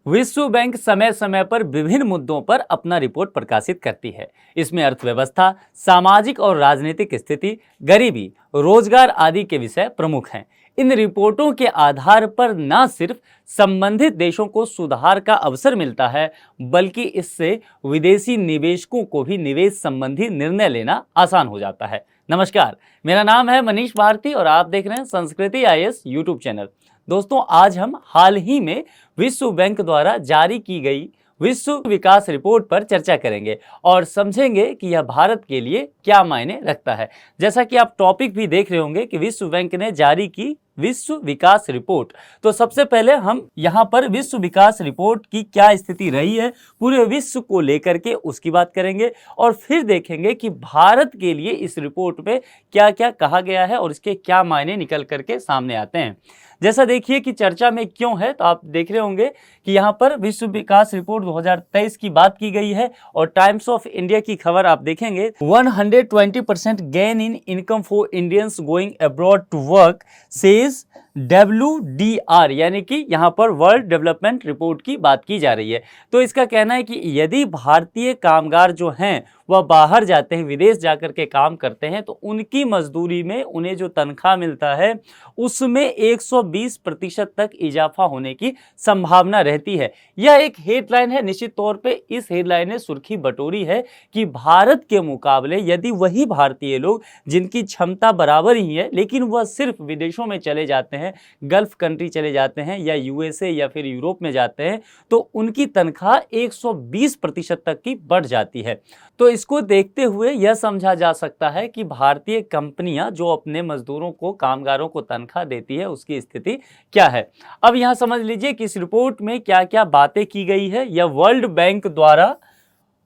विश्व बैंक समय समय पर विभिन्न मुद्दों पर अपना रिपोर्ट प्रकाशित करती है। इसमें अर्थव्यवस्था, सामाजिक और राजनीतिक स्थिति, गरीबी, रोजगार आदि के विषय प्रमुख हैं। इन रिपोर्टों के आधार पर न सिर्फ संबंधित देशों को सुधार का अवसर मिलता है, बल्कि इससे विदेशी निवेशकों को भी निवेश संबंधी निर्णय लेना आसान हो जाता है। नमस्कार, मेरा नाम है मनीष भारती और आप देख रहे हैं संस्कृति आईएएस यूट्यूब चैनल। दोस्तों, आज हम हाल ही में विश्व बैंक द्वारा जारी की गई विश्व विकास रिपोर्ट पर चर्चा करेंगे और समझेंगे कि यह भारत के लिए क्या मायने रखता है। जैसा कि आप टॉपिक भी देख रहे होंगे कि विश्व बैंक ने जारी की विश्व विकास रिपोर्ट, तो सबसे पहले हम यहाँ पर विश्व विकास रिपोर्ट की क्या स्थिति रही है पूरे विश्व को लेकर के उसकी बात करेंगे और फिर देखेंगे कि भारत के लिए इस रिपोर्ट में क्या क्या कहा गया है और इसके क्या मायने निकल करके सामने आते हैं। जैसा देखिए कि चर्चा में क्यों है, तो आप देख रहे होंगे कि यहाँ पर विश्व विकास रिपोर्ट 2023 की बात की गई है और टाइम्स ऑफ इंडिया की खबर आप देखेंगे 120% gain in income for Indians going abroad to work says WDR, यानी कि यहाँ पर वर्ल्ड डेवलपमेंट रिपोर्ट की बात की जा रही है। तो इसका कहना है कि यदि भारतीय कामगार जो हैं वह बाहर जाते हैं, विदेश जाकर के काम करते हैं, तो उनकी मजदूरी में उन्हें जो तनख्वाह मिलता है उसमें 120% तक इजाफा होने की संभावना रहती है। यह एक हेडलाइन है। निश्चित तौर पे इस हेडलाइन ने सुर्खी बटोरी है कि भारत के मुकाबले यदि वही भारतीय लोग जिनकी क्षमता बराबर ही है लेकिन वह सिर्फ विदेशों में चले जाते हैं, गल्फ कंट्री चले जाते हैं या यूएसए या फिर यूरोप में जाते हैं, तो उनकी तनख्वाह 120% तक की बढ़ जाती है। तो इसको देखते हुए यह समझा जा सकता है कि भारतीय कंपनियां जो अपने मजदूरों को, कामगारों को तनख्वाह देती है उसकी स्थिति क्या है। अब यहां समझ लीजिए कि इस रिपोर्ट में क्या क्या बातें की गई है। यह वर्ल्ड बैंक द्वारा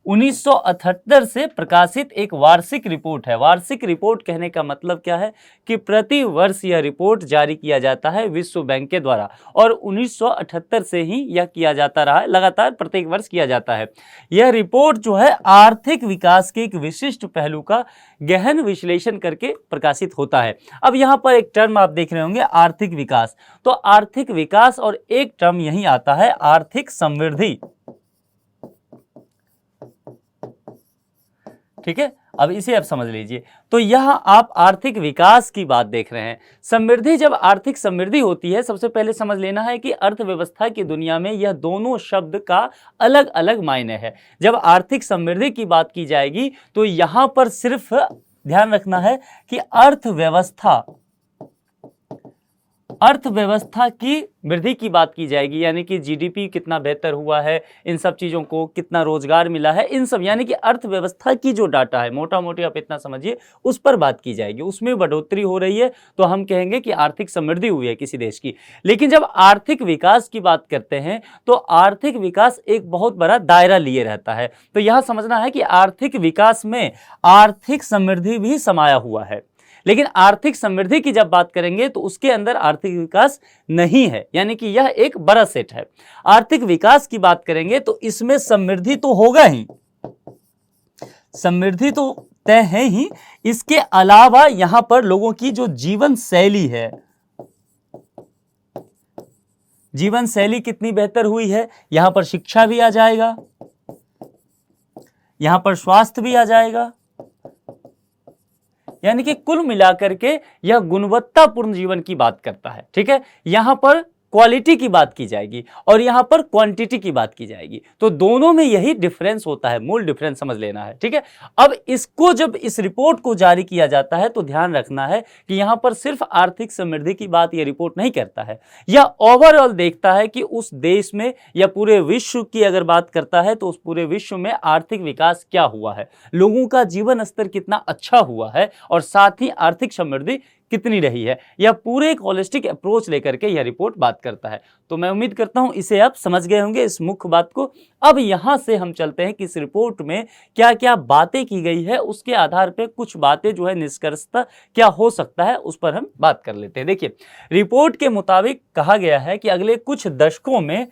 1978 से प्रकाशित एक वार्षिक रिपोर्ट है। वार्षिक रिपोर्ट कहने का मतलब क्या है कि प्रति वर्ष यह रिपोर्ट जारी किया जाता है विश्व बैंक के द्वारा और 1978 से ही यह किया जाता रहा है, लगातार प्रत्येक वर्ष किया जाता है। यह रिपोर्ट जो है आर्थिक विकास के एक विशिष्ट पहलू का गहन विश्लेषण करके प्रकाशित होता है। अब यहाँ पर एक टर्म आप देख रहे होंगे, आर्थिक विकास। तो आर्थिक विकास और एक टर्म यही आता है आर्थिक समृद्धि। ठीक है, अब इसे आप समझ लीजिए। तो यह आप आर्थिक विकास की बात देख रहे हैं। समृद्धि, जब आर्थिक समृद्धि होती है, सबसे पहले समझ लेना है कि अर्थव्यवस्था की दुनिया में यह दोनों शब्द का अलग अलग मायने है। जब आर्थिक समृद्धि की बात की जाएगी तो यहां पर सिर्फ ध्यान रखना है कि अर्थव्यवस्था की वृद्धि की बात की जाएगी, यानी कि जीडीपी कितना बेहतर हुआ है, इन सब चीज़ों को कितना रोजगार मिला है, इन सब यानी कि अर्थव्यवस्था की जो डाटा है, मोटा मोटी आप इतना समझिए, उस पर बात की जाएगी। उसमें बढ़ोतरी हो रही है तो हम कहेंगे कि आर्थिक समृद्धि हुई है किसी देश की। लेकिन जब आर्थिक विकास की बात करते हैं तो आर्थिक विकास एक बहुत बड़ा दायरा लिए रहता है। तो यह समझना है कि आर्थिक विकास में आर्थिक समृद्धि भी समाया हुआ है। लेकिन आर्थिक समृद्धि की जब बात करेंगे तो उसके अंदर आर्थिक विकास नहीं है, यानी कि यह एक बड़ा सेट है। आर्थिक विकास की बात करेंगे तो इसमें समृद्धि तो होगा ही, समृद्धि तो तय है ही, इसके अलावा यहां पर लोगों की जो जीवन शैली है, जीवन शैली कितनी बेहतर हुई है, यहां पर शिक्षा भी आ जाएगा, यहां पर स्वास्थ्य भी आ जाएगा, यानी कि कुल मिलाकर के यह गुणवत्तापूर्ण जीवन की बात करता है। ठीक है, यहां पर क्वालिटी की बात की जाएगी और यहां पर क्वांटिटी की बात की जाएगी। तो दोनों में यही डिफरेंस होता है, मूल डिफरेंस समझ लेना है। ठीक है, अब इसको जब इस रिपोर्ट को जारी किया जाता है तो ध्यान रखना है कि यहां पर सिर्फ आर्थिक समृद्धि की बात यह रिपोर्ट नहीं करता है, यह ओवरऑल देखता है कि उस देश में या पूरे विश्व की अगर बात करता है तो उस पूरे विश्व में आर्थिक विकास क्या हुआ है, लोगों का जीवन स्तर कितना अच्छा हुआ है और साथ ही आर्थिक समृद्धि कितनी रही है। यह पूरे एक होलिस्टिक अप्रोच लेकर के यह रिपोर्ट बात करता है। तो मैं उम्मीद करता हूं इसे आप समझ गए होंगे, इस मुख्य बात को। अब यहां से हम चलते हैं कि इस रिपोर्ट में क्या क्या बातें की गई है, उसके आधार पर कुछ बातें जो है निष्कर्षतः क्या हो सकता है उस पर हम बात कर लेते हैं। देखिए, रिपोर्ट के मुताबिक कहा गया है कि अगले कुछ दशकों में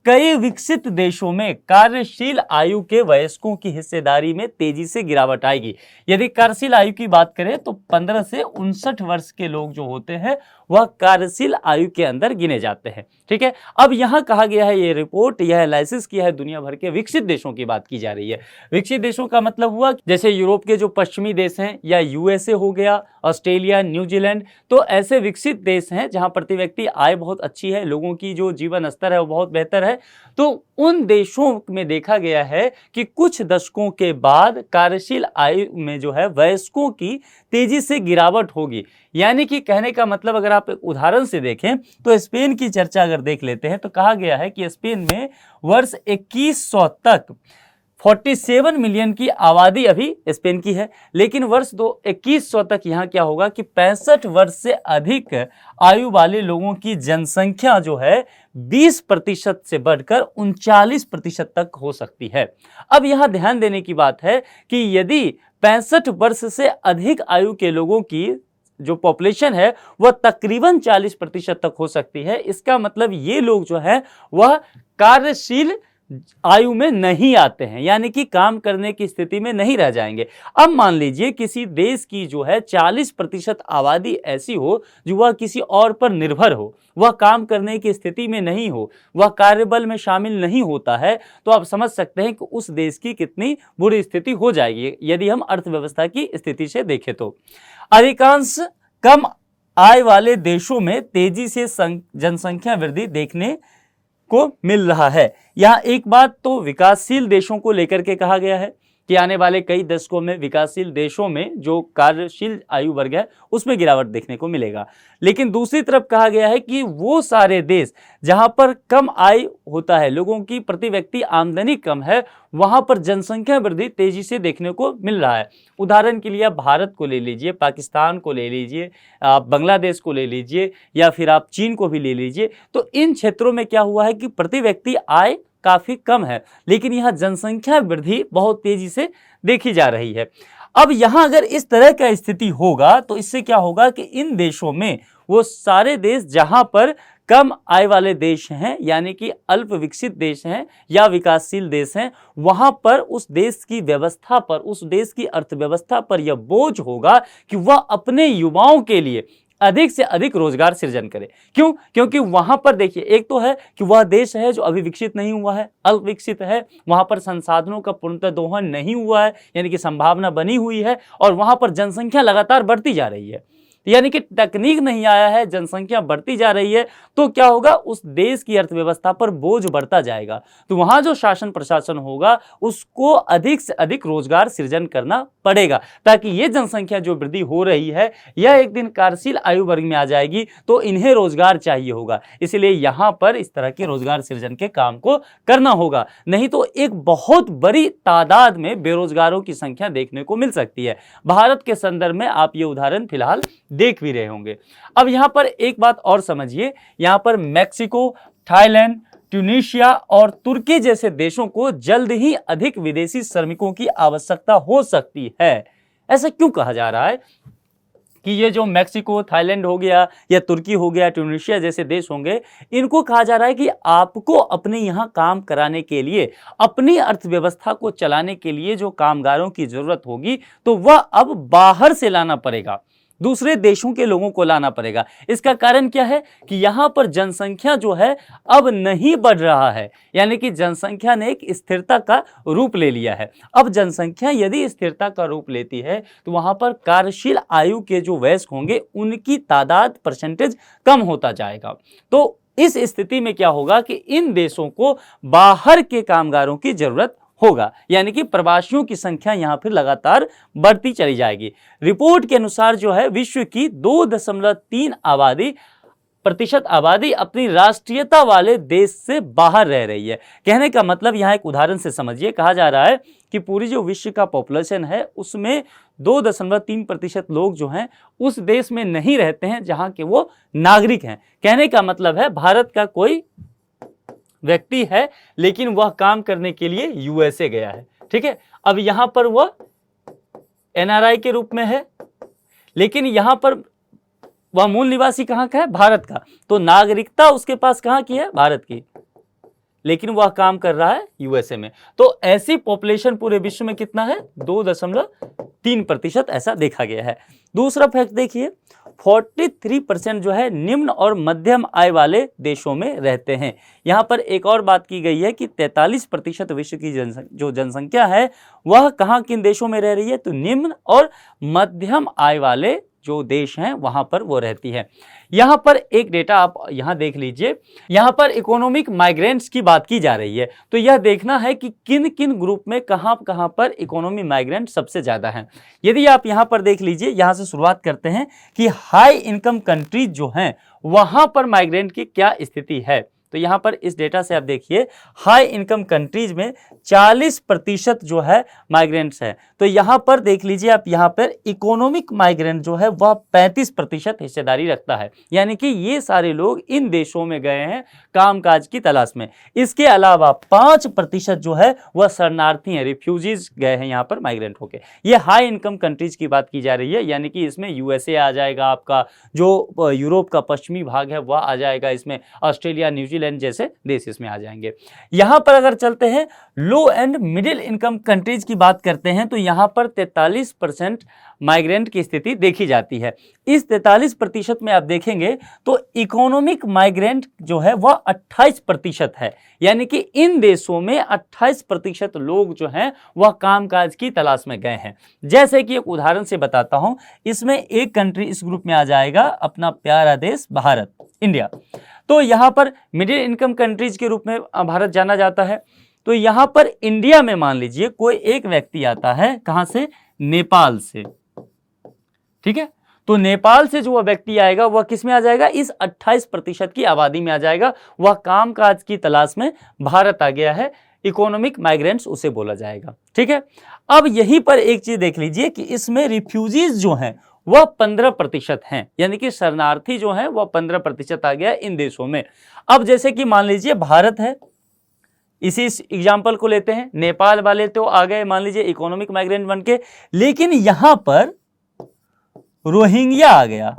कई विकसित देशों में कार्यशील आयु के वयस्कों की हिस्सेदारी में तेजी से गिरावट आएगी। यदि कार्यशील आयु की बात करें तो 15 से 59 वर्ष के लोग जो होते हैं वह कार्यशील आयु के अंदर गिने जाते हैं। ठीक है, अब यहां कहा गया है, ये रिपोर्ट, यह एनालिसिस किया है दुनिया भर के विकसित देशों की बात की जा रही है। विकसित देशों का मतलब हुआ जैसे यूरोप के जो पश्चिमी देश हैं, या यूएसए हो गया, ऑस्ट्रेलिया, न्यूजीलैंड, तो ऐसे विकसित देश हैं जहां प्रति व्यक्ति आय बहुत अच्छी है, लोगों की जो जीवन स्तर है वो बहुत बेहतर है। तो उन देशों में देखा गया है कि कुछ दशकों के बाद कार्यशील आयु में जो है वयस्कों की तेजी से गिरावट होगी। यानी कि कहने का मतलब अगर आप एक उदाहरण से देखें तो स्पेन की चर्चा अगर देख लेते हैं तो कहा गया है कि स्पेन में वर्ष 2100 तक 47 मिलियन की आबादी अभी स्पेन की है, लेकिन वर्ष 2100 तक यहाँ क्या होगा कि 65 वर्ष से अधिक आयु वाले लोगों की जनसंख्या जो है 20% से बढ़कर 39% तक हो सकती है। अब यहाँ ध्यान देने की बात है कि यदि 65 वर्ष से अधिक आयु के लोगों की जो पॉपुलेशन है वह तकरीबन 40% तक हो सकती है, इसका मतलब ये लोग जो है वह कार्यशील आयु में नहीं आते हैं, यानी कि काम करने की स्थिति में नहीं रह जाएंगे। अब मान लीजिए किसी देश की जो है 40% आबादी ऐसी हो जो वह किसी और पर निर्भर हो, वह काम करने की स्थिति में नहीं हो, वह कार्यबल में शामिल नहीं होता है, तो आप समझ सकते हैं कि उस देश की कितनी बुरी स्थिति हो जाएगी यदि हम अर्थव्यवस्था की स्थिति से देखें। तो अधिकांश कम आय वाले देशों में तेजी से जनसंख्या वृद्धि देखने को मिल रहा है। यहाँ एक बात तो विकासशील देशों को लेकर के कहा गया है कि आने वाले कई दशकों में विकासशील देशों में जो कार्यशील आयु वर्ग है उसमें गिरावट देखने को मिलेगा, लेकिन दूसरी तरफ कहा गया है कि वो सारे देश जहां पर कम आय होता है, लोगों की प्रति व्यक्ति आमदनी कम है, वहां पर जनसंख्या वृद्धि तेजी से देखने को मिल रहा है। उदाहरण के लिए आप भारत को ले लीजिए, पाकिस्तान को ले लीजिए, आप बांग्लादेश को ले लीजिए, या फिर आप चीन को भी ले लीजिए। तो इन क्षेत्रों में क्या हुआ है कि प्रति व्यक्ति आय काफी कम है, लेकिन यहाँ जनसंख्या वृद्धि बहुत तेजी से देखी जा रही है। अब यहाँ अगर इस तरह का स्थिति होगा तो इससे क्या होगा कि इन देशों में वो सारे देश जहां पर कम आय वाले देश हैं, यानी कि अल्प विकसित देश हैं या विकासशील देश हैं, वहां पर उस देश की व्यवस्था पर, उस देश की अर्थव्यवस्था पर यह बोझ होगा कि वह अपने युवाओं के लिए अधिक से अधिक रोजगार सृजन करे। क्यों? क्योंकि वहां पर देखिए, एक तो है कि वह देश है जो अभी विकसित नहीं हुआ है, अल्प विकसित है, वहां पर संसाधनों का पूर्णतः दोहन नहीं हुआ है, यानी कि संभावना बनी हुई है, और वहां पर जनसंख्या लगातार बढ़ती जा रही है, यानी कि तकनीक नहीं आया है, जनसंख्या बढ़ती जा रही है, तो क्या होगा, उस देश की अर्थव्यवस्था पर बोझ बढ़ता जाएगा। तो वहां जो शासन प्रशासन होगा उसको अधिक से अधिक रोजगार सृजन करना पड़ेगा, ताकि ये जनसंख्या जो वृद्धि हो रही है यह एक दिन कार्यशील आयु वर्ग में आ जाएगी, तो इन्हें रोजगार चाहिए होगा, इसलिए यहां पर इस तरह के रोजगार सृजन के काम को करना होगा, नहीं तो एक बहुत बड़ी तादाद में बेरोजगारों की संख्या देखने को मिल सकती है। भारत के संदर्भ में आप ये उदाहरण फिलहाल देख भी रहे होंगे। अब यहां पर एक बात और समझिए, यहां पर मैक्सिको, थाईलैंड, ट्यूनीशिया और तुर्की जैसे देशों को जल्द ही अधिक विदेशी श्रमिकों की आवश्यकता हो सकती है। ऐसा क्यों कहा जा रहा है कि ये जो मैक्सिको, थाईलैंड हो गया, या तुर्की हो गया, ट्यूनीशिया जैसे देश होंगे, इनको कहा जा रहा है कि आपको अपने यहाँ काम कराने के लिए, अपनी अर्थव्यवस्था को चलाने के लिए जो कामगारों की जरूरत होगी तो वह अब बाहर से लाना पड़ेगा, दूसरे देशों के लोगों को लाना पड़ेगा। इसका कारण क्या है कि यहां पर जनसंख्या जो है अब नहीं बढ़ रहा है, यानी कि जनसंख्या ने एक स्थिरता का रूप ले लिया है। अब जनसंख्या यदि स्थिरता का रूप लेती है तो वहां पर कार्यशील आयु के जो वयस्क होंगे उनकी तादाद, परसेंटेज कम होता जाएगा। तो इस स्थिति में क्या होगा कि इन देशों को बाहर के कामगारों की जरूरत होगा, यानी कि प्रवासियों की संख्या यहां फिर लगातार बढ़ती चली जाएगी। रिपोर्ट के अनुसार जो है विश्व की 2.3 प्रतिशत आबादी अपनी राष्ट्रीयता वाले देश से बाहर रह रही है। कहने का मतलब यहां एक उदाहरण से समझिए, कहा जा रहा है कि पूरी जो विश्व का पॉपुलेशन है उसमें 2.3% लोग जो हैं उस देश में नहीं रहते हैं जहां के वो नागरिक हैं। कहने का मतलब है भारत का कोई व्यक्ति है लेकिन वह काम करने के लिए यूएसए गया है, ठीक है, अब यहां पर वह एनआरआई के रूप में है, लेकिन यहां पर वह मूल निवासी कहां का है, भारत का, तो नागरिकता उसके पास कहां की है, भारत की। लेकिन वह काम कर रहा है यूएसए में। तो ऐसी पॉपुलेशन पूरे विश्व में कितना है, 2.3% ऐसा देखा गया है। दूसरा फैक्ट देखिए, 43% जो है निम्न और मध्यम आय वाले देशों में रहते हैं। यहाँ पर एक और बात की गई है कि 43% विश्व की जो जनसंख्या है वह कहाँ किन देशों में रह रही है, तो निम्न और मध्यम आय वाले जो देश हैं वहां पर वो रहती है। यहां पर एक डेटा आप यहां देख लीजिए, यहां पर इकोनॉमिक माइग्रेंट्स की बात की जा रही है। तो यह देखना है कि किन किन ग्रुप में कहां कहां पर इकोनॉमी माइग्रेंट सबसे ज्यादा हैं। यदि आप यहां पर देख लीजिए, यहां से शुरुआत करते हैं कि हाई इनकम कंट्रीज जो हैं वहां पर माइग्रेंट की क्या स्थिति है। तो यहां पर इस डेटा से आप देखिए, हाई इनकम कंट्रीज में 40% जो है माइग्रेंट्स है। तो यहां पर देख लीजिए आप, यहां पर इकोनॉमिक माइग्रेंट जो है वह 35% हिस्सेदारी रखता है, यानी कि ये सारे लोग इन देशों में गए हैं कामकाज की तलाश में। इसके अलावा 5% जो है वह शरणार्थी हैं, रिफ्यूजीज गए हैं यहां पर माइग्रेंट होके। ये हाई इनकम कंट्रीज की बात की जा रही है, यानी कि इसमें यूएसए आ जाएगा, आपका जो यूरोप का पश्चिमी भाग है वह आ जाएगा, इसमें ऑस्ट्रेलिया, न्यूजीलैंड जैसे देश इसमें आ जाएंगे। यहां पर अगर चलते हैं लो एंड मिडिल इनकम कंट्रीज की बात करते हैं, तो यहां पर 43% माइग्रेंट की स्थिति देखी जाती है। इस 43% में आप देखेंगे तो इकोनॉमिक माइग्रेंट जो है वह 28% है, यानी कि इन देशों में 28% लोग जो हैं वह कामकाज की तलाश में गए हैं। जैसे कि एक उदाहरण से बताता हूं, इसमें एक कंट्री इस ग्रुप में आ जाएगा, अपना प्यारा देश भारत, इंडिया। तो यहां पर मिडिल इनकम कंट्रीज के रूप में भारत जाना जाता है। तो यहां पर इंडिया में मान लीजिए कोई एक व्यक्ति आता है, कहां से, नेपाल से, ठीक है। तो नेपाल से जो वह व्यक्ति आएगा वह किस में आ जाएगा, इस 28% की आबादी में आ जाएगा। वह कामकाज की तलाश में भारत आ गया है, इकोनॉमिक माइग्रेंट्स उसे बोला जाएगा, ठीक है। अब यहीं पर एक चीज देख लीजिए कि इसमें रिफ्यूजीज जो हैं वह 15% हैं, यानी कि शरणार्थी जो हैं वह 15% आ गया इन देशों में। अब जैसे कि मान लीजिए भारत है, इसी एग्जाम्पल को लेते हैं, नेपाल वाले तो आ गए मान लीजिए इकोनॉमिक माइग्रेंट बन के, लेकिन यहां पर रोहिंग्या आ गया,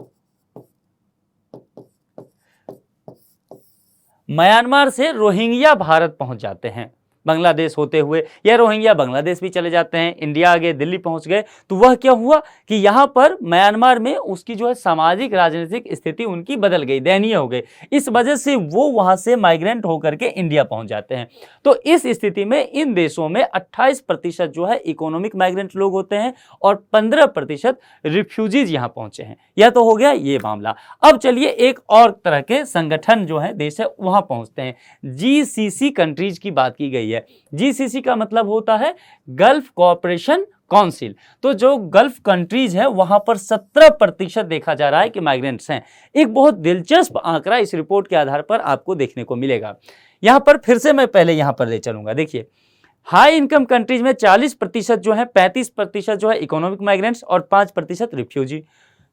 म्यांमार से रोहिंग्या भारत पहुंच जाते हैं बांग्लादेश होते हुए, या रोहिंग्या बांग्लादेश भी चले जाते हैं, इंडिया आ गए, दिल्ली पहुंच गए। तो वह क्या हुआ कि यहां पर म्यांमार में उसकी जो है सामाजिक राजनीतिक स्थिति उनकी बदल गई, दयनीय हो गई। इस वजह से वो वहां से माइग्रेंट होकर के इंडिया पहुंच जाते हैं। तो इस स्थिति में इन देशों में 28% जो है इकोनॉमिक माइग्रेंट लोग होते हैं और 15% रिफ्यूजीज यहां पहुंचे हैं। यह तो हो गया ये मामला। अब चलिए एक और तरह के संगठन जो है देश है वहां पहुंचते हैं। जीसीसी कंट्रीज की बात की गई है। जीसीसी का मतलब होता है गल्फ कोऑपरेशन काउंसिल। तो जो गल्फ कंट्रीज है वहां पर 17% देखा जा रहा है कि माइग्रेंट्स हैं। एक बहुत दिलचस्प आंकड़ा इस रिपोर्ट के आधार पर आपको देखने को मिलेगा। यहां पर फिर से मैं पहले यहां पर ले चलूंगा। देखिए, हाई इनकम कंट्रीज में 40% जो है, 35% जो है इकोनॉमिक माइग्रेंट्स और 5% refugee.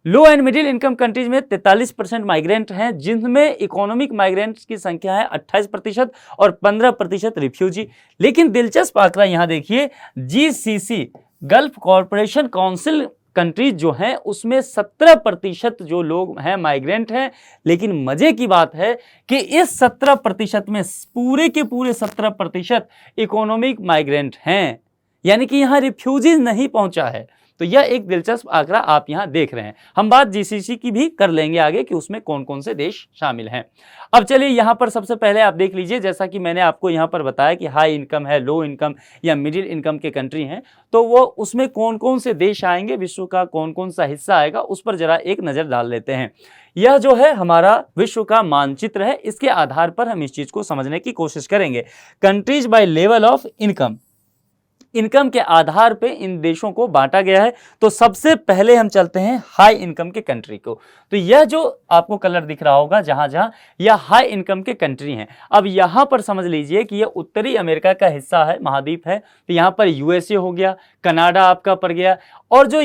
Low and middle income countries में 43% माइग्रेंट हैं, जिनमें इकोनॉमिक माइग्रेंट्स की संख्या है 28% और 15% रिफ्यूजी। लेकिन दिलचस्प आंकड़ा यहां देखिए, GCC gulf corporation council countries जो हैं उसमें 17% जो लोग हैं माइग्रेंट हैं। लेकिन मजे की बात है कि इस 17% में पूरे के पूरे 17% इकोनॉमिक माइग्रेंट हैं, यानी कि यहां रिफ्यूजीज नहीं पहुंचा है। तो यह एक दिलचस्प आंकड़ा आप यहां देख रहे हैं। हम बात जीसीसी की भी कर लेंगे आगे कि उसमें कौन कौन से देश शामिल हैं। अब चलिए यहां पर सबसे पहले आप देख लीजिए, जैसा कि मैंने आपको यहां पर बताया कि हाई इनकम है, लो इनकम या मिडिल इनकम के कंट्री हैं, तो वो उसमें कौन कौन से देश आएंगे, विश्व का कौन कौन सा हिस्सा आएगा, उस पर जरा एक नजर डाल लेते हैं। यह जो है हमारा विश्व का मानचित्र है, इसके आधार पर हम इस चीज को समझने की कोशिश करेंगे। Countries by level of income, income के आधार पे इन देशों को बांटा गया है। तो सबसे पहले हम चलते हैं हाई इनकम के कंट्री को। तो यह जो आपको कलर दिख रहा होगा जहां जहां, यह हाई इनकम के कंट्री हैं। अब यहां पर समझ लीजिए कि यह उत्तरी अमेरिका का हिस्सा है, महाद्वीप है। तो यहां पर यूएसए हो गया, कनाडा आपका पड़ गया, और जो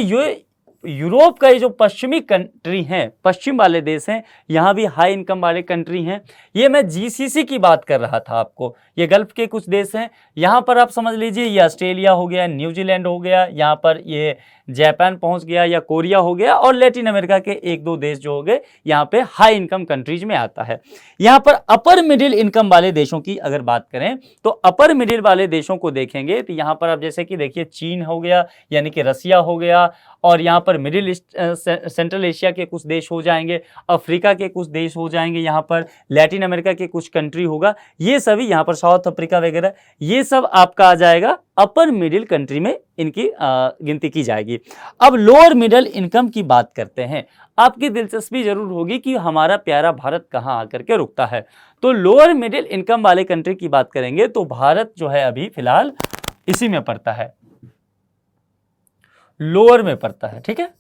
यूरोप का ये जो पश्चिमी कंट्री हैं, पश्चिम वाले देश हैं, यहाँ भी हाई इनकम वाले कंट्री हैं। ये मैं जीसीसी की बात कर रहा था आपको, ये गल्फ के कुछ देश हैं। यहाँ पर आप समझ लीजिए ये ऑस्ट्रेलिया हो गया, न्यूजीलैंड हो गया, यहाँ पर ये जापान पहुंच गया या कोरिया हो गया, और लैटिन अमेरिका के एक दो देश जो हो गए यहाँ पे हाई इनकम कंट्रीज में आता है। यहाँ पर अपर मिडिल इनकम वाले देशों की अगर बात करें तो अपर मिडिल वाले देशों को देखेंगे तो यहाँ पर आप जैसे कि देखिए चीन हो गया, यानी कि रसिया हो गया, और यहाँ पर मिडिल ईस्ट सेंट्रल एशिया के कुछ देश हो जाएंगे, अफ्रीका के कुछ देश हो जाएंगे, यहाँ पर लैटिन अमेरिका के कुछ कंट्री होगा, ये सभी यहाँ पर साउथ अफ्रीका वगैरह, ये सब आपका आ जाएगा अपर मिडिल कंट्री में, इनकी गिनती की जाएगी। अब लोअर मिडिल इनकम की बात करते हैं। आपकी दिलचस्पी जरूर होगी कि हमारा प्यारा भारत कहाँ आकर के रुकता है। तो लोअर मिडिल इनकम वाले कंट्री की बात करेंगे तो भारत जो है अभी फिलहाल इसी में पड़ता है, लोअर में पड़ता है। ठीक है,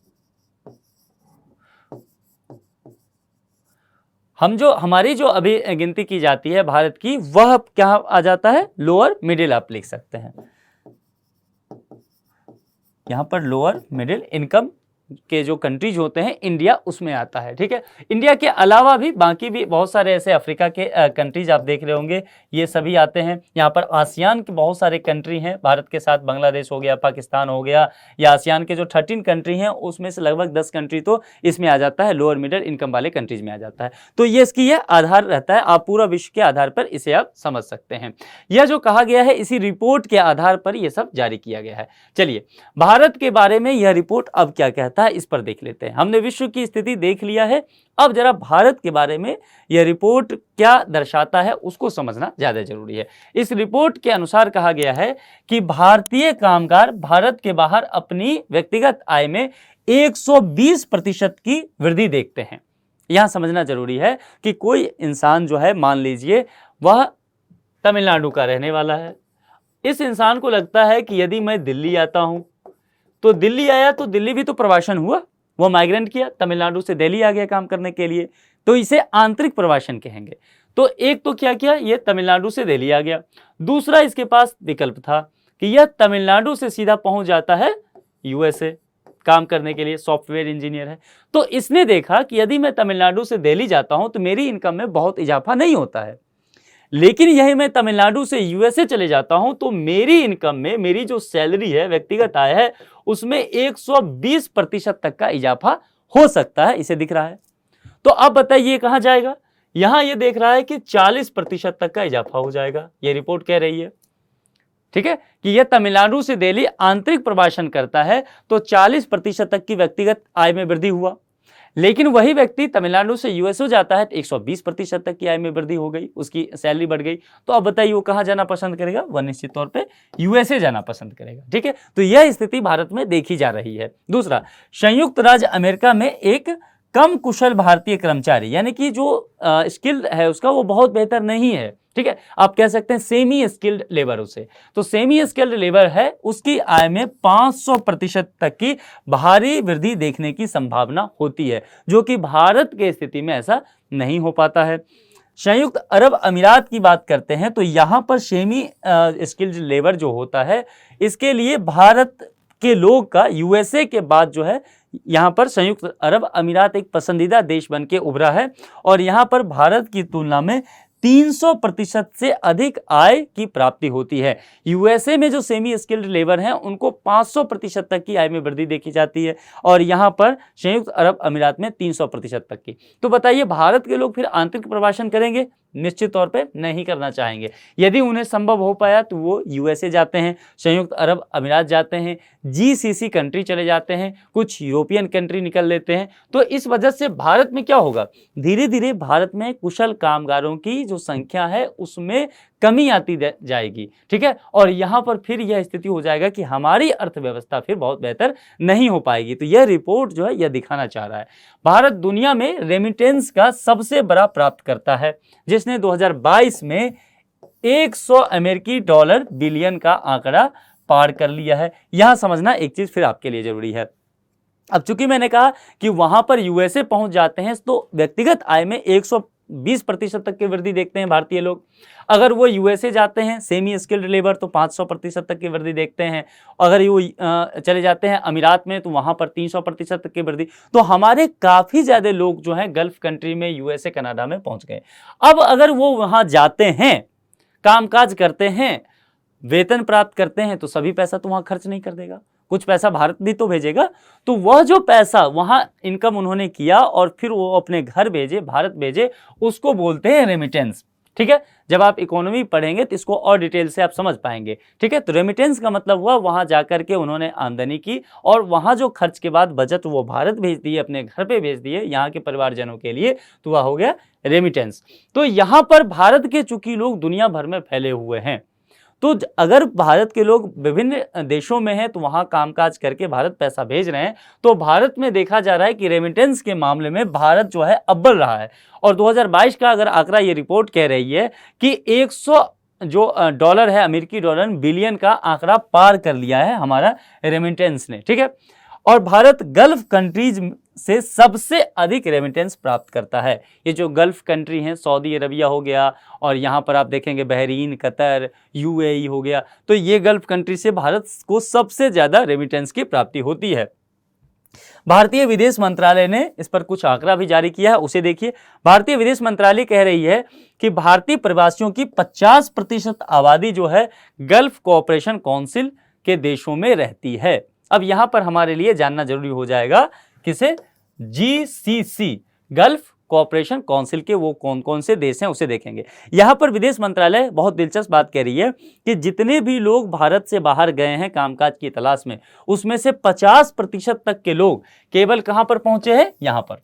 हमारी जो अभी गिनती की जाती है भारत की, वह क्या आ जाता है, लोअर मिडिल आप लिख सकते हैं। यहां पर लोअर मिडिल इनकम के जो कंट्रीज होते हैं, इंडिया उसमें आता है। ठीक है, इंडिया के अलावा भी बाकी भी बहुत सारे ऐसे अफ्रीका के कंट्रीज आप देख रहे होंगे, ये सभी आते हैं। यहाँ पर आसियान के बहुत सारे कंट्री हैं भारत के साथ, बांग्लादेश हो गया, पाकिस्तान हो गया, या आसियान के जो 13 कंट्री हैं उसमें से लगभग 10 कंट्री तो इसमें आ जाता है, लोअर मिडिल इनकम वाले कंट्रीज में आ जाता है। तो ये इसकी यह आधार रहता है, आप पूरा विश्व के आधार पर इसे आप समझ सकते हैं। यह जो कहा गया है इसी रिपोर्ट के आधार पर यह सब जारी किया गया है। चलिए भारत के बारे में यह रिपोर्ट अब क्या कहता है इस पर देख लेते हैं। हमने विश्व की स्थिति देख लिया है, अब जरा भारत के बारे में यह रिपोर्ट क्या दर्शाता है उसको समझना ज्यादा जरूरी है। इस रिपोर्ट के अनुसार कहा गया है कि भारतीय कामगार भारत के बाहर अपनी व्यक्तिगत आय में 120% की वृद्धि देखते हैं। यहां समझना जरूरी है कि कोई इंसान जो है, मान लीजिए वह तमिलनाडु का रहने वाला है, इस इंसान को लगता है कि यदि मैं दिल्ली आता हूं तो दिल्ली आया तो दिल्ली भी तो प्रवासन हुआ, वो माइग्रेंट किया, तमिलनाडु से दिल्ली आ गया काम करने के लिए, तो इसे आंतरिक प्रवासन कहेंगे। तो एक तो क्या किया, ये तमिलनाडु से दिल्ली आ गया। दूसरा इसके पास विकल्प था कि यह तमिलनाडु से सीधा पहुंच जाता है यूएसए काम करने के लिए, सॉफ्टवेयर इंजीनियर है। तो इसने देखा कि यदि मैं तमिलनाडु से दिल्ली जाता हूं तो मेरी इनकम में बहुत इजाफा नहीं होता है, लेकिन यही मैं तमिलनाडु से यूएसए चले जाता हूं तो मेरी इनकम में, मेरी जो सैलरी है, व्यक्तिगत आय है, उसमें 120% तक का इजाफा हो सकता है, इसे दिख रहा है। तो अब बताइए कहां जाएगा, यहां ये देख रहा है कि 40% तक का इजाफा हो जाएगा, ये रिपोर्ट कह रही है। ठीक है, कि यह तमिलनाडु से दिल्ली आंतरिक प्रवासन करता है तो 40% तक की व्यक्तिगत आय में वृद्धि हुआ, लेकिन वही व्यक्ति तमिलनाडु से यूएसए जाता है तो 120% तक की आय में वृद्धि हो गई, उसकी सैलरी बढ़ गई। तो अब बताइए वो कहां जाना पसंद करेगा, वह निश्चित तौर पे यूएसए जाना पसंद करेगा। ठीक है, तो यह स्थिति भारत में देखी जा रही है। दूसरा, संयुक्त राज्य अमेरिका में एक कम कुशल भारतीय कर्मचारी, यानी कि जो स्किल्ड है उसका वो बहुत बेहतर नहीं है। ठीक है, आप कह सकते हैं सेमी स्किल्ड लेबर उसे, तो सेमी स्किल्ड लेबर है, उसकी आय में 500% तक की भारी वृद्धि देखने की संभावना होती है, जो कि भारत के स्थिति में ऐसा नहीं हो पाता है। संयुक्त अरब अमीरात की बात करते हैं तो यहां पर सेमी स्किल्ड लेबर जो होता है, इसके लिए भारत के लोग का यूएसए के बाद जो है यहां पर संयुक्त अरब अमीरात एक पसंदीदा देश बन के उभरा है, और यहां पर भारत की तुलना में 300% से अधिक आय की प्राप्ति होती है। यूएसए में जो सेमी स्किल्ड लेबर हैं उनको 500% तक की आय में वृद्धि देखी जाती है, और यहां पर संयुक्त अरब अमीरात में 300% तक की। तो बताइए भारत के लोग फिर आंतरिक प्रवासन करेंगे, निश्चित तौर पे नहीं करना चाहेंगे। यदि उन्हें संभव हो पाया तो वो यूएसए जाते हैं, संयुक्त अरब अमीरात जाते हैं, जीसीसी कंट्री चले जाते हैं, कुछ यूरोपियन कंट्री निकल लेते हैं। तो इस वजह से भारत में क्या होगा, धीरे धीरे भारत में कुशल कामगारों की जो संख्या है उसमें कमी आती जाएगी। ठीक है, और यहां पर फिर यह स्थिति हो जाएगा कि हमारी अर्थव्यवस्था फिर बहुत बेहतर नहीं हो पाएगी। तो यह रिपोर्ट जो है यह दिखाना चाह रहा है भारत दुनिया में रेमिटेंस का सबसे बड़ा प्राप्त करता है, जिसने 2022 में 100 अमेरिकी डॉलर बिलियन का आंकड़ा पार कर लिया है। यहां समझना एक चीज फिर आपके लिए जरूरी है। अब चूंकि मैंने कहा कि वहां पर यूएसए पहुंच जाते हैं तो व्यक्तिगत आय में 120% तक की वृद्धि देखते हैं भारतीय लोग। अगर वो यूएसए जाते हैं सेमी स्किल्ड लेबर तो 500% तक की वृद्धि देखते हैं। अगर वो चले जाते हैं अमीरात में तो वहां पर 300% तक की वृद्धि। तो हमारे काफी ज्यादा लोग जो हैं गल्फ कंट्री में, यूएसए कनाडा में पहुंच गए। अब अगर वो वहां जाते हैं, कामकाज करते हैं, वेतन प्राप्त करते हैं, तो सभी पैसा तो वहां खर्च नहीं कर देगा। कुछ पैसा भारत भी तो भेजेगा। तो वह जो पैसा वहां इनकम उन्होंने किया और फिर वो अपने घर भेजे, भारत भेजे, उसको बोलते हैं रेमिटेंस। ठीक है, जब आप इकोनॉमी पढ़ेंगे तो इसको और डिटेल से आप समझ पाएंगे। ठीक है, तो रेमिटेंस का मतलब हुआ वहां जाकर के उन्होंने आमदनी की और वहां जो खर्च के बाद बचत वो भारत भेज दिए, अपने घर पे भेज दिए यहाँ के परिवारजनों के लिए, तो वह हो गया रेमिटेंस। तो यहाँ पर भारत के चूंकि लोग दुनिया भर में फैले हुए हैं, तो अगर भारत के लोग विभिन्न देशों में हैं तो वहां कामकाज करके भारत पैसा भेज रहे हैं, तो भारत में देखा जा रहा है कि रेमिटेंस के मामले में भारत जो है अव्वल रहा है। और 2022 का अगर आंकड़ा ये रिपोर्ट कह रही है कि 100 जो डॉलर है, अमेरिकी डॉलर, बिलियन का आंकड़ा पार कर लिया है हमारा रेमिटेंस ने। ठीक है, और भारत गल्फ कंट्रीज से सबसे अधिक रेमिटेंस प्राप्त करता है। ये जो गल्फ कंट्री हैं, सऊदी अरबिया हो गया और यहाँ पर आप देखेंगे बहरीन, कतर, यूएई हो गया, तो ये गल्फ कंट्री से भारत को सबसे ज़्यादा रेमिटेंस की प्राप्ति होती है। भारतीय विदेश मंत्रालय ने इस पर कुछ आंकड़ा भी जारी किया है, उसे देखिए। भारतीय विदेश मंत्रालय कह रही है कि भारतीय प्रवासियों की 50% आबादी जो है गल्फ कोऑपरेशन काउंसिल के देशों में रहती है। अब यहां पर हमारे लिए जानना जरूरी हो जाएगा किसे, जीसीसी, गल्फ कोऑपरेशन काउंसिल के वो कौन कौन से देश हैं उसे देखेंगे। यहां पर विदेश मंत्रालय बहुत दिलचस्प बात कह रही है कि जितने भी लोग भारत से बाहर गए हैं कामकाज की तलाश में, उसमें से 50% तक के लोग केवल कहां पर पहुंचे हैं, यहां पर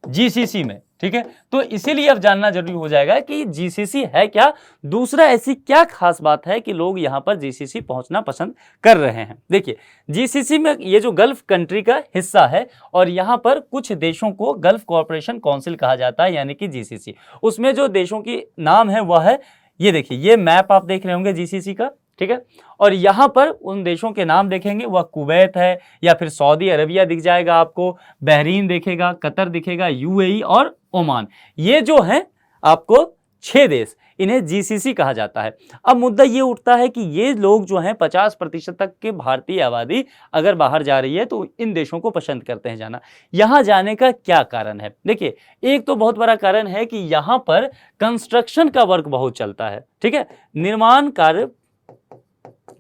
जीसीसी में। ठीक है, तो इसीलिए अब जानना जरूरी हो जाएगा कि जीसीसी है क्या, दूसरा ऐसी क्या खास बात है कि लोग यहां पर जीसीसी पहुंचना पसंद कर रहे हैं। देखिए, जीसीसी में ये जो गल्फ कंट्री का हिस्सा है और यहां पर कुछ देशों को गल्फ कोऑपरेशन काउंसिल कहा जाता है, यानी कि जीसीसी। उसमें जो देशों की नाम है वह है, ये देखिए, ये मैप आप देख रहे होंगे जीसीसी का। ठीक है, और यहां पर उन देशों के नाम देखेंगे, वह कुवैत है या फिर सऊदी अरबिया दिख जाएगा आपको, बहरीन दिखेगा, कतर दिखेगा, यूएई और ओमान। ये जो हैं आपको 6 देश, इन्हें जीसीसी कहा जाता है। अब मुद्दा ये उठता है कि ये लोग जो हैं 50% तक के भारतीय आबादी अगर बाहर जा रही है तो इन देशों को पसंद करते हैं जाना। यहाँ जाने का क्या कारण है? देखिए, एक तो बहुत बड़ा कारण है कि यहाँ पर कंस्ट्रक्शन का वर्क बहुत चलता है। ठीक है, निर्माण कार्य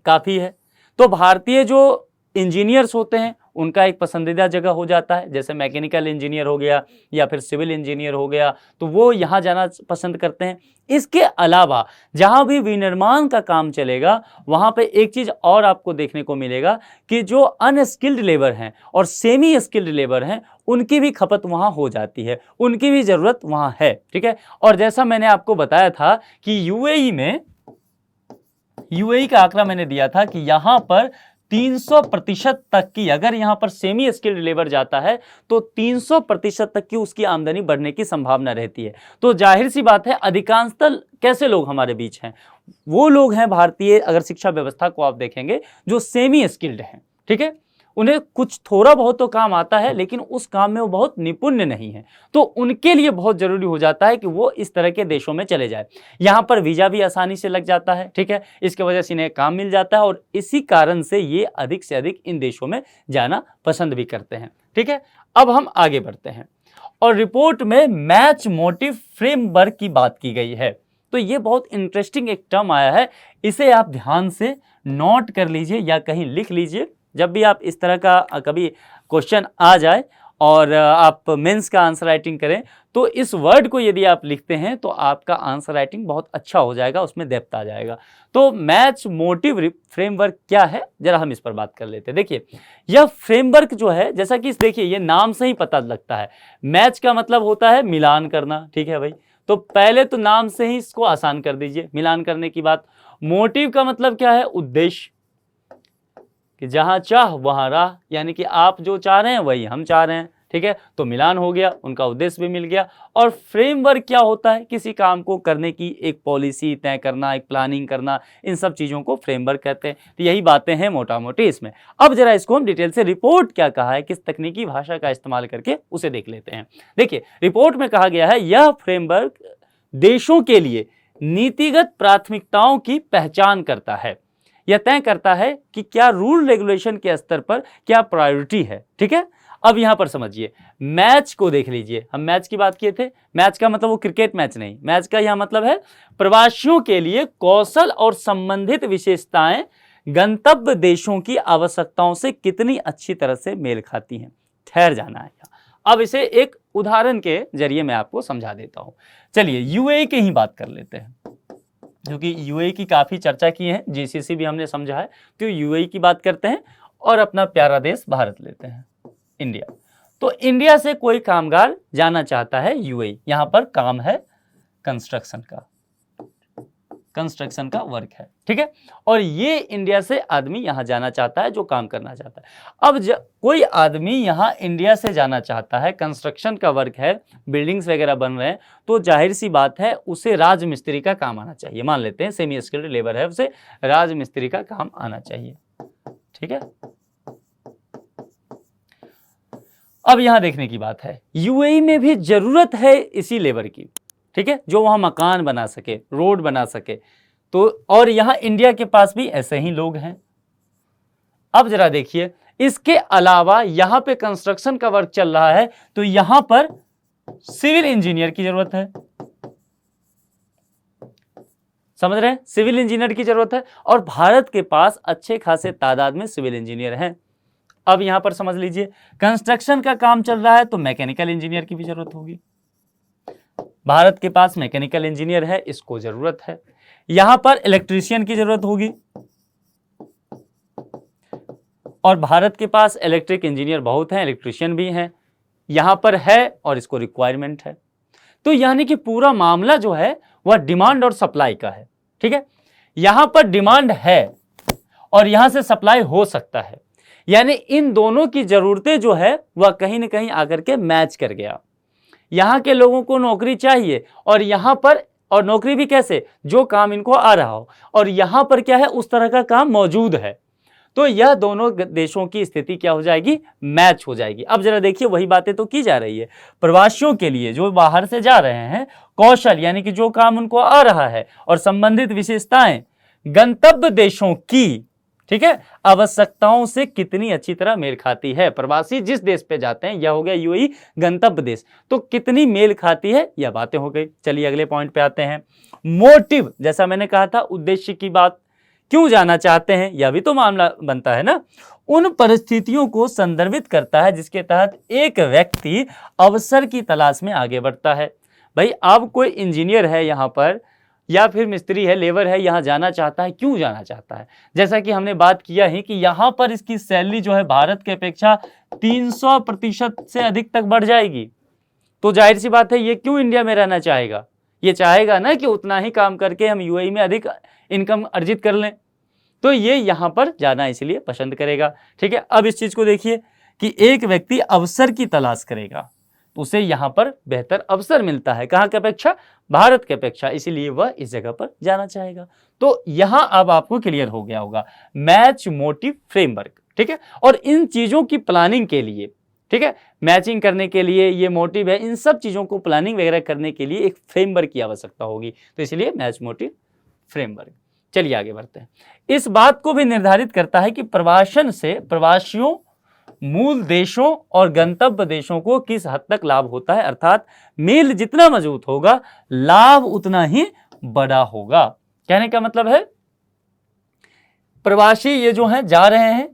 काफी है, तो भारतीय जो इंजीनियर्स होते हैं उनका एक पसंदीदा जगह हो जाता है, जैसे मैकेनिकल इंजीनियर हो गया या फिर सिविल इंजीनियर हो गया, तो वो यहाँ जाना पसंद करते हैं। इसके अलावा जहाँ भी विनिर्माण का काम चलेगा वहाँ पे एक चीज़ और आपको देखने को मिलेगा कि जो अनस्किल्ड लेबर हैं और सेमी स्किल्ड लेबर हैं उनकी भी खपत वहाँ हो जाती है, उनकी भी ज़रूरत वहाँ है। ठीक है, और जैसा मैंने आपको बताया था कि यूएई का आंकड़ा मैंने दिया था कि यहाँ पर 300% तक की, अगर यहाँ पर सेमी स्किल्ड लेबर जाता है तो 300% तक की उसकी आमदनी बढ़ने की संभावना रहती है। तो जाहिर सी बात है, अधिकांशतः कैसे लोग हमारे बीच हैं, वो लोग हैं भारतीय, अगर शिक्षा व्यवस्था को आप देखेंगे, जो सेमी स्किल्ड हैं। ठीक है, उन्हें कुछ थोड़ा बहुत तो काम आता है लेकिन उस काम में वो बहुत निपुण नहीं है, तो उनके लिए बहुत जरूरी हो जाता है कि वो इस तरह के देशों में चले जाए। यहाँ पर वीजा भी आसानी से लग जाता है। ठीक है, इसके वजह से इन्हें काम मिल जाता है और इसी कारण से ये अधिक से अधिक इन देशों में जाना पसंद भी करते हैं। ठीक है, अब हम आगे बढ़ते हैं और रिपोर्ट में मैच मोटिव फ्रेमवर्क की बात की गई है। तो ये बहुत इंटरेस्टिंग एक टर्म आया है, इसे आप ध्यान से नोट कर लीजिए या कहीं लिख लीजिए। जब भी आप इस तरह का कभी क्वेश्चन आ जाए और आप मेंस का आंसर राइटिंग करें तो इस वर्ड को यदि आप लिखते हैं तो आपका आंसर राइटिंग बहुत अच्छा हो जाएगा, उसमें डेप्थ आ जाएगा। तो मैच मोटिव फ्रेमवर्क क्या है, जरा हम इस पर बात कर लेते हैं। देखिए, यह फ्रेमवर्क जो है, जैसा कि देखिए ये नाम से ही पता लगता है, मैच का मतलब होता है मिलान करना। ठीक है भाई, तो पहले तो नाम से ही इसको आसान कर दीजिए, मिलान करने की बात। मोटिव का मतलब क्या है, उद्देश्य, कि जहां चाह वहां राह, यानी कि आप जो चाह रहे हैं वही हम चाह रहे हैं। ठीक है, तो मिलान हो गया, उनका उद्देश्य भी मिल गया। और फ्रेमवर्क क्या होता है, किसी काम को करने की एक पॉलिसी तय करना, एक प्लानिंग करना, इन सब चीज़ों को फ्रेमवर्क कहते हैं। तो यही बातें हैं मोटा मोटी इसमें। अब जरा इसको हम डिटेल से, रिपोर्ट क्या कहा है, किस तकनीकी भाषा का इस्तेमाल करके उसे देख लेते हैं। देखिए, रिपोर्ट में कहा गया है यह फ्रेमवर्क देशों के लिए नीतिगत प्राथमिकताओं की पहचान करता है, यह तय करता है कि क्या रूल रेगुलेशन के स्तर पर क्या प्रायोरिटी है। ठीक है, अब यहां पर समझिए, मैच को देख लीजिए, हम मैच की बात किए थे। मैच का मतलब वो क्रिकेट मैच नहीं, मैच का यह मतलब है प्रवासियों के लिए कौशल और संबंधित विशेषताएं गंतव्य देशों की आवश्यकताओं से कितनी अच्छी तरह से मेल खाती हैं। ठहर जाना है। अब इसे एक उदाहरण के जरिए मैं आपको समझा देता हूं। चलिए यूएई की ही बात कर लेते हैं, क्योंकि यूएई की काफी चर्चा की है, जीसीसी भी हमने समझा है, तो यूएई की बात करते हैं और अपना प्यारा देश भारत लेते हैं, इंडिया। तो इंडिया से कोई कामगार जाना चाहता है यूएई, यहां पर काम है कंस्ट्रक्शन का वर्क है, ठीक है। और ये इंडिया से आदमी यहां जाना चाहता है जो काम करना चाहता है। अब कोई आदमी यहां इंडिया से जाना चाहता है, कंस्ट्रक्शन का वर्क है, बिल्डिंग्स वगैरह बन रहे हैं, तो जाहिर सी बात है उसे राजमिस्त्री का काम आना चाहिए। मान लेते हैं सेमी स्किल्ड लेबर है, उसे राजमिस्त्री का काम आना चाहिए, ठीक है। अब यहां देखने की बात है, यूएई में भी जरूरत है इसी लेबर की, ठीक है, जो वहां मकान बना सके, रोड बना सके। तो और यहां इंडिया के पास भी ऐसे ही लोग हैं। अब जरा देखिए, इसके अलावा यहां पे कंस्ट्रक्शन का वर्क चल रहा है, तो यहां पर सिविल इंजीनियर की जरूरत है। समझ रहे हैं, सिविल इंजीनियर की जरूरत है, और भारत के पास अच्छे खासे तादाद में सिविल इंजीनियर हैं। अब यहां पर समझ लीजिए, कंस्ट्रक्शन का काम चल रहा है तो मैकेनिकल इंजीनियर की भी जरूरत होगी। भारत के पास मैकेनिकल इंजीनियर है, इसको जरूरत है। यहां पर इलेक्ट्रीशियन की जरूरत होगी, और भारत के पास इलेक्ट्रिक इंजीनियर बहुत हैं, इलेक्ट्रीशियन भी हैं, यहां पर है और इसको रिक्वायरमेंट है। तो यानी कि पूरा मामला जो है वह डिमांड और सप्लाई का है, ठीक है। यहां पर डिमांड है और यहां से सप्लाई हो सकता है, यानी इन दोनों की जरूरतें जो है वह कहीं ना कहीं आकर के मैच कर गया। यहां के लोगों को नौकरी चाहिए, और यहां पर, और नौकरी भी कैसे, जो काम इनको आ रहा हो, और यहां पर क्या है, उस तरह का काम मौजूद है। तो यह दोनों देशों की स्थिति क्या हो जाएगी, मैच हो जाएगी। अब जरा देखिए, वही बातें तो की जा रही है। प्रवासियों के लिए जो बाहर से जा रहे हैं, कौशल यानी कि जो काम उनको आ रहा है, और संबंधित विशेषताएं गंतव्य देशों की, ठीक है, आवश्यकताओं से कितनी अच्छी तरह मेल खाती है। प्रवासी जिस देश पे जाते हैं, यह हो गया यूएई गंतव्य देश, तो कितनी मेल खाती है, यह बातें हो गई। चलिए अगले पॉइंट पे आते हैं। मोटिव, जैसा मैंने कहा था, उद्देश्य की बात, क्यों जाना चाहते हैं, यह भी तो मामला बनता है ना। उन परिस्थितियों को संदर्भित करता है जिसके तहत एक व्यक्ति अवसर की तलाश में आगे बढ़ता है। भाई, अब कोई इंजीनियर है यहाँ पर, या फिर मिस्त्री है, लेबर है, यहाँ जाना चाहता है, क्यों जाना चाहता है। जैसा कि हमने बात किया ही कि यहाँ पर इसकी सैलरी जो है भारत के अपेक्षा 300% से अधिक तक बढ़ जाएगी। तो जाहिर सी बात है, ये क्यों इंडिया में रहना चाहेगा, ये चाहेगा ना कि उतना ही काम करके हम यूएई में अधिक इनकम अर्जित कर लें, तो ये यहाँ पर जाना इसलिए पसंद करेगा, ठीक है। अब इस चीज को देखिए कि एक व्यक्ति अवसर की तलाश करेगा, उसे यहाँ पर बेहतर अवसर मिलता है, कहाँ की अपेक्षा, भारत की अपेक्षा, इसीलिए वह इस जगह पर जाना चाहेगा। तो यहाँ अब आपको क्लियर हो गया होगा, मैच मोटिव फ्रेमवर्क, ठीक है। और इन चीजों की प्लानिंग के लिए, ठीक है, मैचिंग करने के लिए ये मोटिव है, इन सब चीजों को प्लानिंग वगैरह करने के लिए एक फ्रेमवर्क की आवश्यकता होगी, तो इसलिए मैच मोटिव फ्रेमवर्क। चलिए आगे बढ़ते हैं। इस बात को भी निर्धारित करता है कि प्रवासन से प्रवासियों, मूल देशों और गंतव्य देशों को किस हद तक लाभ होता है, अर्थात मेल जितना मजबूत होगा लाभ उतना ही बड़ा होगा। कहने का मतलब है, प्रवासी ये जो हैं जा रहे हैं,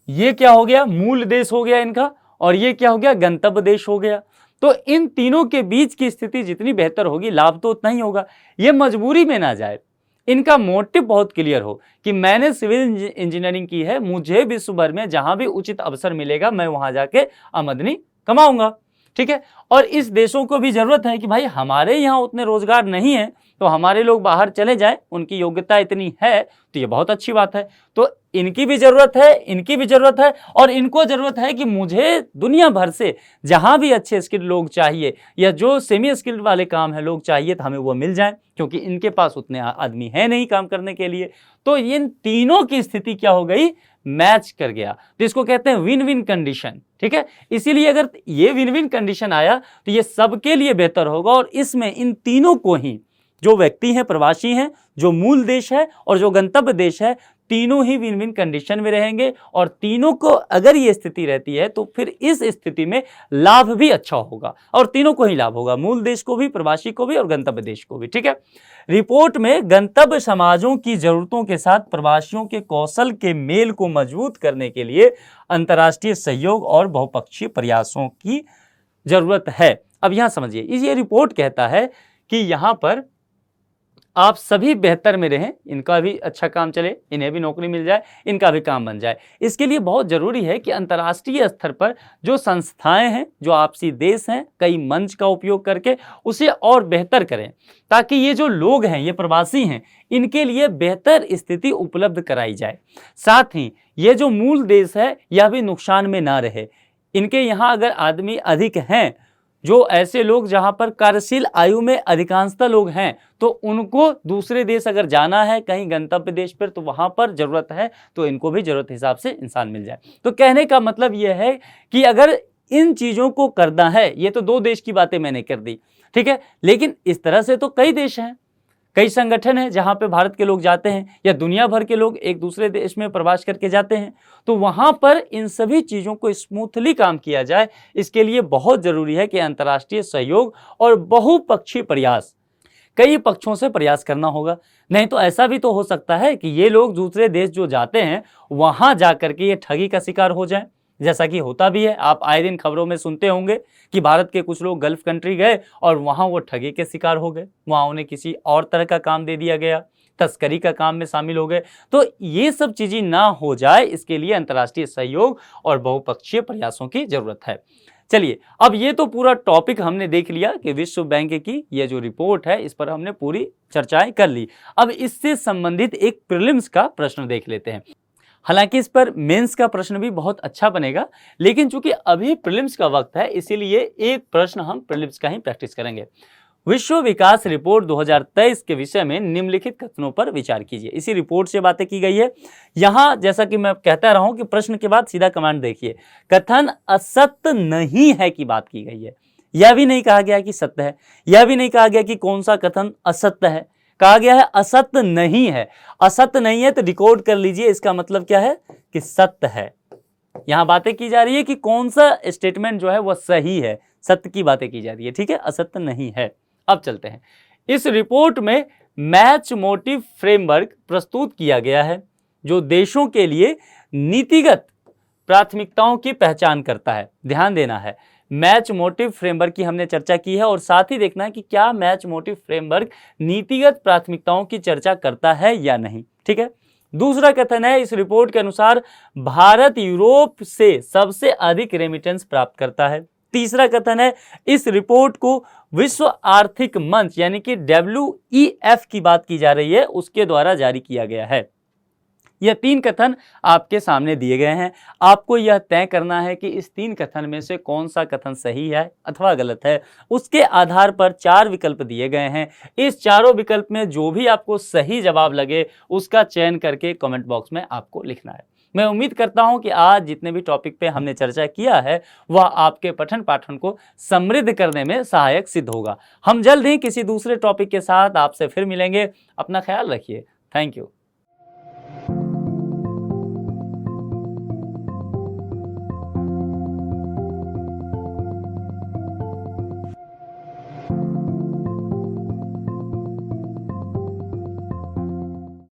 ये क्या हो गया, मूल देश हो गया इनका, और ये क्या हो गया, गंतव्य देश हो गया। तो इन तीनों के बीच की स्थिति जितनी बेहतर होगी, लाभ तो उतना ही होगा। ये मजबूरी में ना जाए, इनका मोटिव बहुत क्लियर हो कि मैंने सिविल इंजीनियरिंग की है, मुझे विश्व भर में जहां भी उचित अवसर मिलेगा मैं वहां जाके आमदनी कमाऊंगा, ठीक है। और इस देशों को भी जरूरत है कि भाई हमारे यहाँ उतने रोजगार नहीं है, तो हमारे लोग बाहर चले जाएं, उनकी योग्यता इतनी है, तो ये बहुत अच्छी बात है। तो इनकी भी जरूरत है, इनकी भी जरूरत है, और इनको जरूरत है कि मुझे दुनिया भर से जहां भी अच्छे स्किल्ड लोग चाहिए, या जो सेमी स्किल्ड वाले काम है लोग चाहिए, तो हमें वो मिल जाए, क्योंकि इनके पास उतने आदमी है नहीं काम करने के लिए। तो इन तीनों की स्थिति क्या हो गई, मैच कर गया, तो इसको कहते हैं विन विन कंडीशन, ठीक है। इसीलिए अगर ये विन विन कंडीशन आया तो ये सबके लिए बेहतर होगा, और इसमें इन तीनों को ही, जो व्यक्ति हैं, प्रवासी हैं, जो मूल देश है और जो गंतव्य देश है, तीनों ही विन विन कंडीशन में रहेंगे और तीनों को अगर ये स्थिति रहती है तो फिर इस स्थिति में लाभ भी अच्छा होगा और तीनों को ही लाभ होगा, मूल देश को भी, प्रवासी को भी और गंतव्य देश को भी। ठीक है, रिपोर्ट में गंतव्य समाजों की जरूरतों के साथ प्रवासियों के कौशल के मेल को मजबूत करने के लिए अंतर्राष्ट्रीय सहयोग और बहुपक्षीय प्रयासों की जरूरत है। अब यहां समझिए, ये रिपोर्ट कहता है कि यहां पर आप सभी बेहतर में रहें, इनका भी अच्छा काम चले, इन्हें भी नौकरी मिल जाए, इनका भी काम बन जाए। इसके लिए बहुत जरूरी है कि अंतर्राष्ट्रीय स्तर पर जो संस्थाएं हैं, जो आपसी देश हैं, कई मंच का उपयोग करके उसे और बेहतर करें ताकि ये जो लोग हैं, ये प्रवासी हैं, इनके लिए बेहतर स्थिति उपलब्ध कराई जाए। साथ ही ये जो मूल देश है यह भी नुकसान में ना रहे। इनके यहाँ अगर आदमी अधिक हैं, जो ऐसे लोग जहां पर कार्यशील आयु में अधिकांशतः लोग हैं, तो उनको दूसरे देश अगर जाना है कहीं गंतव्य देश पर, तो वहां पर जरूरत है तो इनको भी जरूरत हिसाब से इंसान मिल जाए। तो कहने का मतलब यह है कि अगर इन चीजों को करना है, ये तो 2 देश की बातें मैंने कर दी, ठीक है, लेकिन इस तरह से तो कई देश हैं, कई संगठन हैं जहां पे भारत के लोग जाते हैं या दुनिया भर के लोग एक दूसरे देश में प्रवास करके जाते हैं। तो वहां पर इन सभी चीजों को स्मूथली काम किया जाए, इसके लिए बहुत जरूरी है कि अंतर्राष्ट्रीय सहयोग और बहुपक्षीय प्रयास, कई पक्षों से प्रयास करना होगा। नहीं तो ऐसा भी तो हो सकता है कि ये लोग दूसरे देश जो जाते हैं वहां जाकर के ये ठगी का शिकार हो जाए, जैसा कि होता भी है। आप आए दिन खबरों में सुनते होंगे कि भारत के कुछ लोग गल्फ कंट्री गए और वहां वो ठगी के शिकार हो गए, वहां उन्हें किसी और तरह का काम दे दिया गया, तस्करी का काम में शामिल हो गए। तो ये सब चीजें ना हो जाए, इसके लिए अंतर्राष्ट्रीय सहयोग और बहुपक्षीय प्रयासों की जरूरत है। चलिए, अब ये तो पूरा टॉपिक हमने देख लिया कि विश्व बैंक की ये जो रिपोर्ट है इस पर हमने पूरी चर्चाएं कर ली। अब इससे संबंधित एक प्रीलिम्स का प्रश्न देख लेते हैं। हालांकि इस पर मेंस का प्रश्न भी बहुत अच्छा बनेगा, लेकिन चूंकि अभी प्रीलिम्स का वक्त है इसीलिए एक प्रश्न हम प्रीलिम्स का ही प्रैक्टिस करेंगे। विश्व विकास रिपोर्ट 2023 के विषय में निम्नलिखित कथनों पर विचार कीजिए। इसी रिपोर्ट से बातें की गई है। यहां जैसा कि मैं कहता रहा हूं कि प्रश्न के बाद सीधा कमांड देखिए, कथन असत्य नहीं है की बात की गई है। यह भी नहीं कहा गया कि सत्य है, यह भी नहीं कहा गया कि कौन सा कथन असत्य है, कहा गया है असत्य नहीं है। असत्य नहीं है तो डिकोड कर लीजिए, इसका मतलब क्या है कि सत्य है। यहां बातें की जा रही है कि कौन सा स्टेटमेंट जो है वह सही है, सत्य की बातें की जा रही है, ठीक है, असत्य नहीं है। अब चलते हैं, इस रिपोर्ट में मैच मोटिव फ्रेमवर्क प्रस्तुत किया गया है जो देशों के लिए नीतिगत प्राथमिकताओं की पहचान करता है। ध्यान देना है, मैच मोटिव फ्रेमवर्क की हमने चर्चा की है और साथ ही देखना है कि क्या मैच मोटिव फ्रेमवर्क नीतिगत प्राथमिकताओं की चर्चा करता है या नहीं, ठीक है। दूसरा कथन है, इस रिपोर्ट के अनुसार भारत यूरोप से सबसे अधिक रेमिटेंस प्राप्त करता है। तीसरा कथन है, इस रिपोर्ट को विश्व आर्थिक मंच यानी कि WEF की बात की जा रही है, उसके द्वारा जारी किया गया है। यह 3 कथन आपके सामने दिए गए हैं। आपको यह तय करना है कि इस 3 कथन में से कौन सा कथन सही है अथवा गलत है। उसके आधार पर 4 विकल्प दिए गए हैं। इस चारों विकल्प में जो भी आपको सही जवाब लगे उसका चयन करके कमेंट बॉक्स में आपको लिखना है। मैं उम्मीद करता हूं कि आज जितने भी टॉपिक पे हमने चर्चा किया है वह आपके पठन पाठन को समृद्ध करने में सहायक सिद्ध होगा। हम जल्द ही किसी दूसरे टॉपिक के साथ आपसे फिर मिलेंगे। अपना ख्याल रखिए। Thank you.